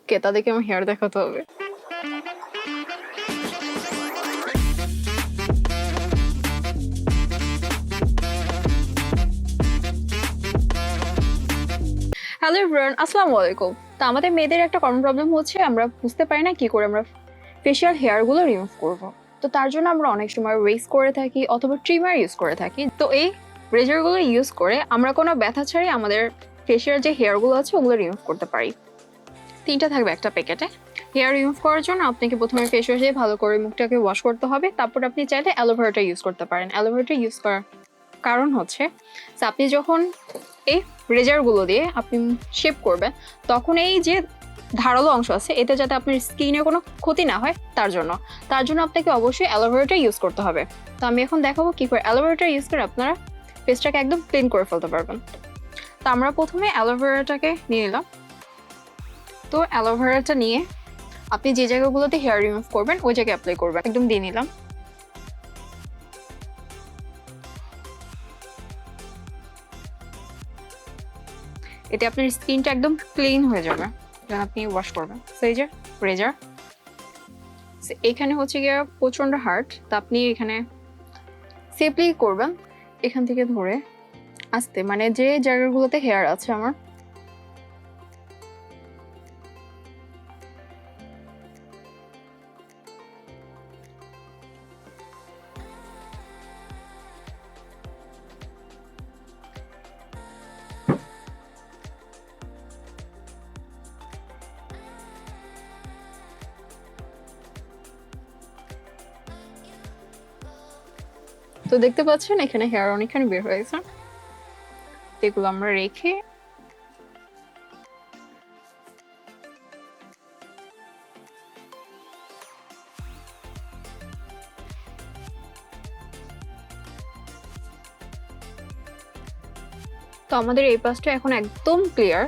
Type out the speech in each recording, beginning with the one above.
কে তাদেরকে আমার হেয়ার দেখাতে হবে। হ্যালো এভরিওয়ান, আসসালামু আলাইকুম। তো আমাদের মেয়েদের একটা কমন প্রবলেম হচ্ছে আমরা বুঝতে পারি না কি করে আমরা ফেশিয়াল হেয়ার গুলো রিমুভ করব। তো তার জন্য আমরা অনেক সময় ওয়েক্স করে থাকি অথবা ট্রিমার ইউজ করে থাকি। তো এই রেজার গুলো ইউজ করে আমরা কোনো ব্যথা ছাড়াই আমাদের ফেশিয়াল যে হেয়ার গুলো আছে ওগুলো রিমুভ করতে পারি। 3টা থাকবে একটা প্যাকেটে। হেয়ার রিমুভ করার জন্য আপনাকে প্রথমে ফেস ওয়াশ দিয়ে ভালো করে মুখটাকে ওয়াশ করতে হবে। তারপর আপনি চাইলে অ্যালোভেরাটা ইউজ করতে পারেন। অ্যালোভেরাটা ইউজ করার কারণ হচ্ছে আপনি যখন এই রেজারগুলো দিয়ে আপনি শেপ করবেন তখন এই যে ধারালো অংশ আছে এতে যাতে আপনার স্কিনে কোনো ক্ষতি না হয় তার জন্য আপনাকে অবশ্যই অ্যালোভেরাটা ইউজ করতে হবে। তো আমি এখন দেখাবো কি করে অ্যালোভেরাটা ইউজ করে আপনারা ফেসটাকে একদম ক্লিন করে ফেলতে পারবেন। তো আমরা প্রথমে অ্যালোভেরাটাকে নিয়ে নিলাম। তো অ্যালোভেরাটা নিয়ে আপনি যে জায়গাগুলোতে হেয়ার রিমুভ করবেন ওই জায়গায় অ্যাপ্লাই করবেন। একদম দিয়ে নিলাম। এতে আপনার স্কিনটা একদম ক্লিন হয়ে যাবে যখন আপনি ওয়াশ করবেন। তো এই যে রেজার, এখানে হচ্ছে গিয়ে প্রচন্ড হার্ড। তা আপনি এখানে সেফলি করবেন এখান থেকে ধরে আস্তে, মানে যে জায়গাগুলোতে হেয়ার আছে আমার তো দেখতে পাচ্ছেন এখানে হেয়ার অনেকখানি বের হয়ে গেছে। এগুলো আমরা রেখে তো আমাদের এই পাশটা এখন একদম ক্লিয়ার।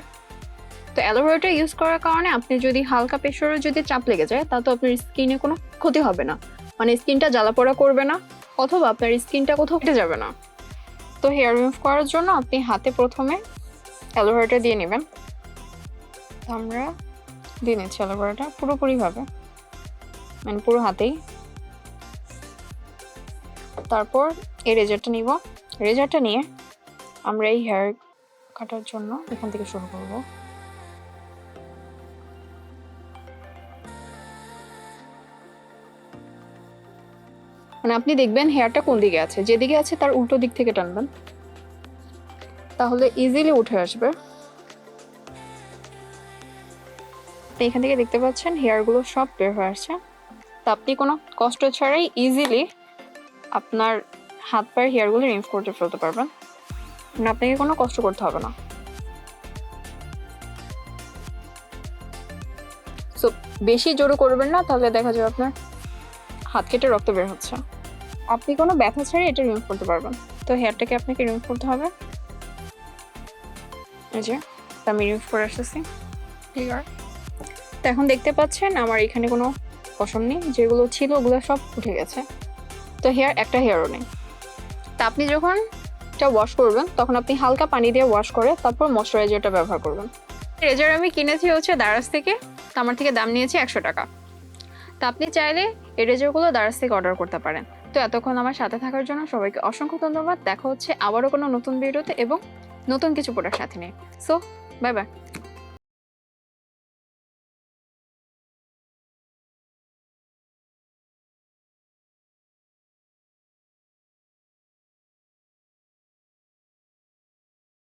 তো অ্যালোভেরাটা ইউজ করার কারণে আপনি যদি হালকা প্রেশারে যদি চাপ লেগে যায় তা তো আপনার স্কিনে কোনো ক্ষতি হবে না, মানে স্কিনটা জ্বালাপোড়া করবে না অথবা আপনার স্কিনটা কোথাও কেটে যাবে না। তো হেয়ার রিমুভ করার জন্য আপনি হাতে প্রথমে অ্যালোভেরাটা দিয়ে নেবেন। আমরা দিয়ে নিচ্ছি অ্যালোভেরাটা পুরোপুরিভাবে, মানে পুরো হাতেই। তারপর এই রেজারটা নিব। রেজারটা নিয়ে আমরা এই হেয়ার কাটার জন্য এখান থেকে শুরু করব। মানে আপনি দেখবেন হেয়ারটা কোন দিকে আছে, যেদিকে আছে তার উল্টো দিক থেকে টানবেন, তাহলে ইজিলি উঠে আসবে। এখান থেকে দেখতে পাচ্ছেন হেয়ারগুলো সব বের হয়ে আসছে। তা আপনি কোনো কষ্ট ছাড়াই ইজিলি আপনার হাত পায়ের হেয়ারগুলো রিমুভ করে ফেলতে পারবেন, মানে আপনাকে কোনো কষ্ট করতে হবে না। সো বেশি জোরে করবেন না, তাহলে দেখা যাবে আপনার হাত কেটে রক্ত বের হচ্ছে। আপনি কোনো ব্যথা ছাড়াই এটা রিমুভ করতে পারবেন। তো হেয়ারটাকে আপনাকে রিমুভ করতে হবে। এই যে আমি রিমুভ করে আসতেছি, ক্লিয়ার। তো এখন দেখতে পাচ্ছেন আমার এখানে কোনো পশম নেই, যেগুলো ছিল ওগুলো সব উঠে গেছে। তো একটা হেয়ারও নেই। তা আপনি যখন এটা ওয়াশ করবেন তখন আপনি হালকা পানি দিয়ে ওয়াশ করে তারপর ময়শ্চারাইজারটা ব্যবহার করবেন। রেজার আমি কিনেছি হচ্ছে দারাজ থেকে। তো আমার থেকে দাম নিয়েছে 100 টাকা। তা আপনি চাইলে এই রেজারগুলো দারাজ থেকে অর্ডার করতে পারেন। তো এতক্ষণ আমার সাথে থাকার জন্য সবাইকে অসংখ্য ধন্যবাদ। দেখা হচ্ছে আবারও কোনো নতুন ভিডিওতে এবং নতুন কিছু প্রোডাক্ট সাথে নিয়ে। So bye bye.